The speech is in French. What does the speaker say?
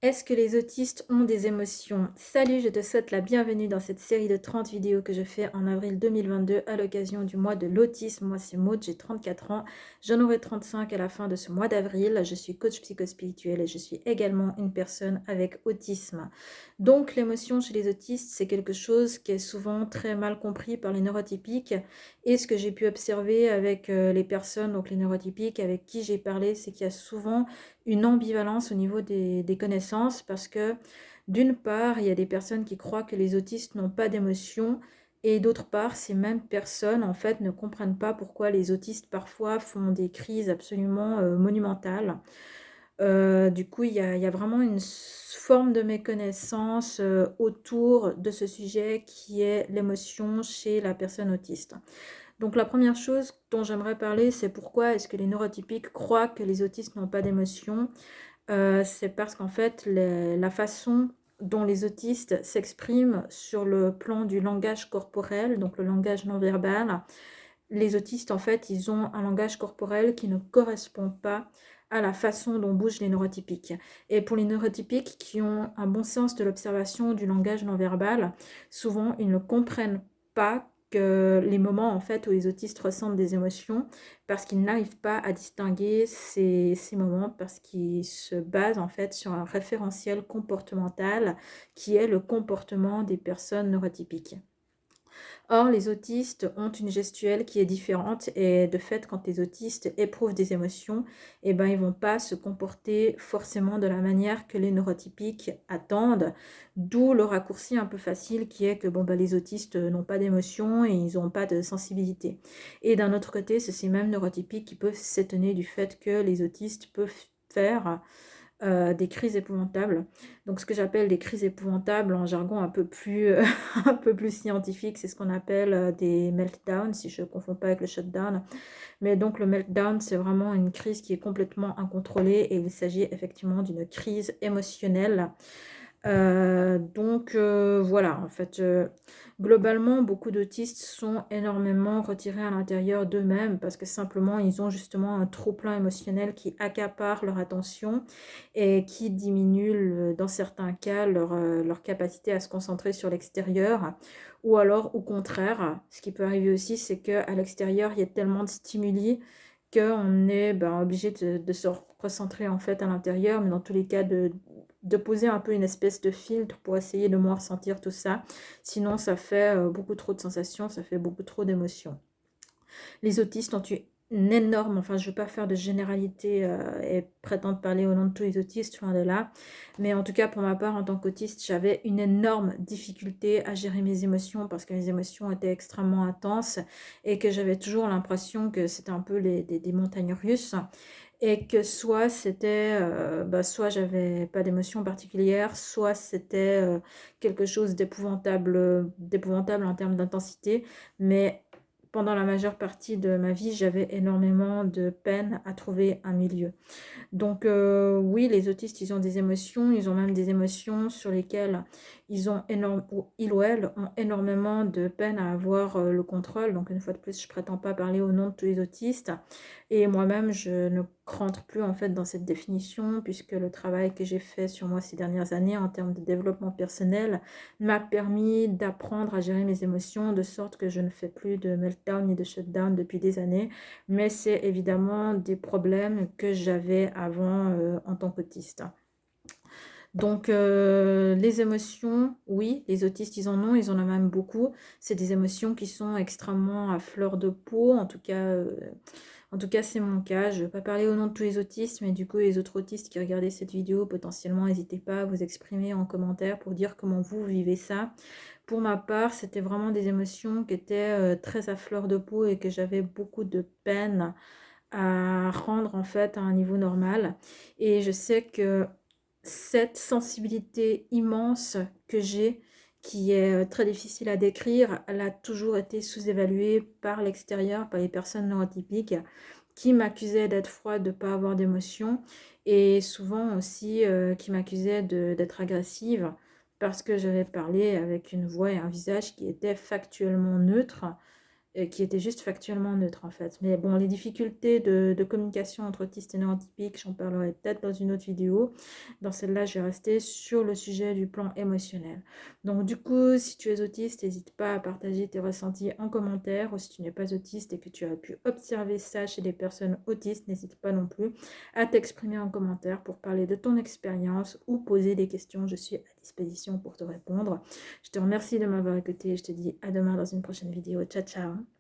Est-ce que les autistes ont des émotions? Salut, je te souhaite la bienvenue dans cette série de 30 vidéos que je fais en avril 2022 à l'occasion du mois de l'autisme. Moi, c'est Maud, j'ai 34 ans. J'en aurai 35 à la fin de ce mois d'avril. Je suis coach psychospirituel et je suis également une personne avec autisme. Donc, l'émotion chez les autistes, c'est quelque chose qui est souvent très mal compris par les neurotypiques. Et ce que j'ai pu observer avec les personnes, donc les neurotypiques, avec qui j'ai parlé, c'est qu'il y a souvent une ambivalence au niveau des connaissances parce que d'une part, il y a des personnes qui croient que les autistes n'ont pas d'émotions et d'autre part, ces mêmes personnes en fait ne comprennent pas pourquoi les autistes parfois font des crises absolument monumentales. Du coup, il y a vraiment une forme de méconnaissance autour de ce sujet qui est l'émotion chez la personne autiste. Donc la première chose dont j'aimerais parler, c'est pourquoi est-ce que les neurotypiques croient que les autistes n'ont pas d'émotions. C'est parce qu'en fait, la façon dont les autistes s'expriment sur le plan du langage corporel, donc le langage non verbal, les autistes, en fait, ils ont un langage corporel qui ne correspond pas à la façon dont bougent les neurotypiques. Et pour les neurotypiques qui ont un bon sens de l'observation du langage non verbal, souvent ils ne comprennent pas que les moments en fait où les autistes ressentent des émotions parce qu'ils n'arrivent pas à distinguer ces moments parce qu'ils se basent en fait sur un référentiel comportemental qui est le comportement des personnes neurotypiques. Or, les autistes ont une gestuelle qui est différente et de fait, quand les autistes éprouvent des émotions, eh ben, ils ne vont pas se comporter forcément de la manière que les neurotypiques attendent, d'où le raccourci un peu facile qui est que bon, bah, les autistes n'ont pas d'émotions et ils n'ont pas de sensibilité. Et d'un autre côté, c'est ces mêmes neurotypiques qui peuvent s'étonner du fait que les autistes peuvent faire des crises épouvantables. Donc ce que j'appelle des crises épouvantables en jargon un peu plus, un peu plus scientifique, c'est ce qu'on appelle des meltdowns, si je ne confonds pas avec le shutdown. Mais donc le meltdown, c'est vraiment une crise qui est complètement incontrôlée et il s'agit effectivement d'une crise émotionnelle. Voilà, en fait, globalement, beaucoup d'autistes sont énormément retirés à l'intérieur d'eux-mêmes parce que simplement, ils ont justement un trop-plein émotionnel qui accapare leur attention et qui diminue, dans certains cas, leur capacité à se concentrer sur l'extérieur. Ou alors, au contraire, ce qui peut arriver aussi, c'est qu'à l'extérieur, il y a tellement de stimuli qu'on est obligé de se recentrer en fait à l'intérieur, mais dans tous les cas de poser un peu une espèce de filtre pour essayer de moins ressentir tout ça. Sinon, ça fait beaucoup trop de sensations, ça fait beaucoup trop d'émotions. Les autistes ont une énorme, enfin je ne veux pas faire de généralité et prétendre parler au nom de tous les autistes, loin de là, mais en tout cas pour ma part en tant qu'autiste, j'avais une énorme difficulté à gérer mes émotions parce que mes émotions étaient extrêmement intenses et que j'avais toujours l'impression que c'était un peu des montagnes russes et que soit c'était, soit j'avais pas d'émotion particulière, soit c'était quelque chose d'épouvantable en termes d'intensité, mais pendant la majeure partie de ma vie, j'avais énormément de peine à trouver un milieu. Donc oui, les autistes, ils ont des émotions, ils ont même des émotions sur lesquelles ils ou elles ont énormément de peine à avoir le contrôle. Donc une fois de plus, je prétends pas parler au nom de tous les autistes. Et moi-même, je ne rentre plus en fait dans cette définition puisque le travail que j'ai fait sur moi ces dernières années en termes de développement personnel m'a permis d'apprendre à gérer mes émotions de sorte que je ne fais plus de meltdown ni de shutdown depuis des années, mais c'est évidemment des problèmes que j'avais avant en tant qu'autiste. Donc les émotions, oui, les autistes ils en ont même beaucoup. C'est des émotions qui sont extrêmement à fleur de peau, en tout cas c'est mon cas. Je ne vais pas parler au nom de tous les autistes, mais du coup les autres autistes qui regardaient cette vidéo, potentiellement n'hésitez pas à vous exprimer en commentaire pour dire comment vous vivez ça. Pour ma part, c'était vraiment des émotions qui étaient très à fleur de peau et que j'avais beaucoup de peine à rendre en fait à un niveau normal. Et je sais que cette sensibilité immense que j'ai, qui est très difficile à décrire, elle a toujours été sous-évaluée par l'extérieur, par les personnes neurotypiques, qui m'accusaient d'être froide, de ne pas avoir d'émotion, et souvent aussi qui m'accusaient d'être agressive, parce que j'avais parlé avec une voix et un visage qui étaient factuellement neutres, qui était juste factuellement neutre en fait. Mais bon, les difficultés de communication entre autistes et neurotypiques, j'en parlerai peut-être dans une autre vidéo. Dans celle-là, je vais rester sur le sujet du plan émotionnel. Donc du coup, si tu es autiste, n'hésite pas à partager tes ressentis en commentaire. Ou si tu n'es pas autiste et que tu as pu observer ça chez des personnes autistes, n'hésite pas non plus à t'exprimer en commentaire pour parler de ton expérience ou poser des questions. Je suis à disposition pour te répondre. Je te remercie de m'avoir écouté et je te dis à demain dans une prochaine vidéo. Ciao, ciao!